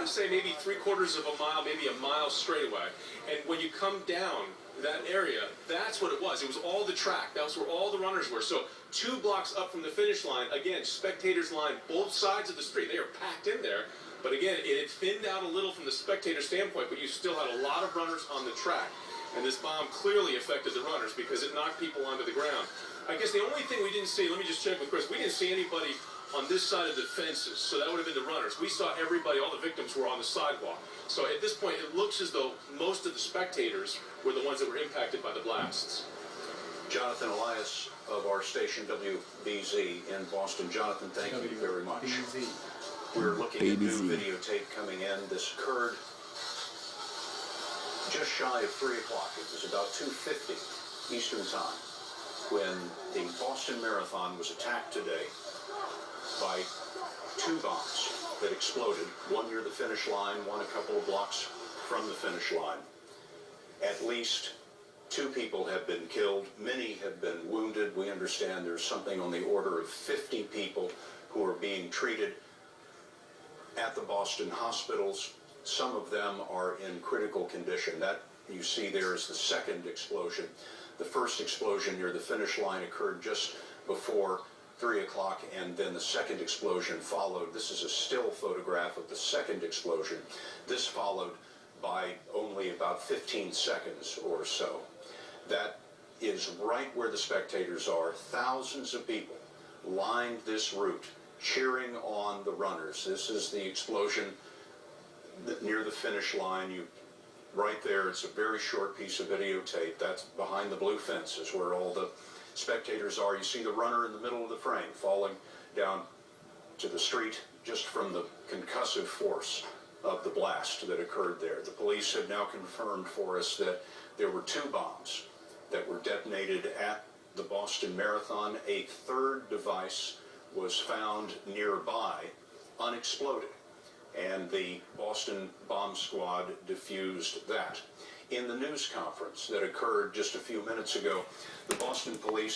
say maybe 3/4 of a mile, maybe a mile straightaway. And when you come down that area, that's what it was. It was all the track. That's where all the runners were. So 2 blocks up from the finish line, again, spectators lined both sides of the street. They are packed in there. But again, it had thinned out a little from the spectator standpoint, but you still had a lot of runners on the track. And this bomb clearly affected the runners because it knocked people onto the ground. I guess the only thing we didn't see, let me just check with Chris, we didn't see anybody on this side of the fences, so that would have been the runners. We saw everybody, all the victims were on the sidewalk. So at this point, it looks as though most of the spectators were the ones that were impacted by the blasts. Jonathan Elias of our station WBZ in Boston. Jonathan, thank you very much. We're looking at new videotape coming in. This occurred just shy of 3 o'clock. It was about 2:50 Eastern Time when the Boston Marathon was attacked today by 2 bombs that exploded, one near the finish line, one a couple of blocks from the finish line. At least 2 people have been killed. Many have been wounded. We understand there's something on the order of 50 people who are being treated at the Boston hospitals. Some of them are in critical condition. That you see there is the second explosion. The first explosion near the finish line occurred just before 3 o'clock, and then the second explosion followed. This is a still photograph of the second explosion. This followed by only about 15 seconds or so. That is right where the spectators are. Thousands of people lined this route, cheering on the runners. This is the explosion near the finish line. Right there, it's a very short piece of videotape. That's behind the blue fence is where all the spectators are. You see the runner in the middle of the frame falling down to the street just from the concussive force of the blast that occurred there. The police have now confirmed for us that there were 2 bombs that were detonated at the Boston Marathon. A third device was found nearby, unexploded, and the Boston bomb squad defused that. In the news conference that occurred just a few minutes ago, the Boston police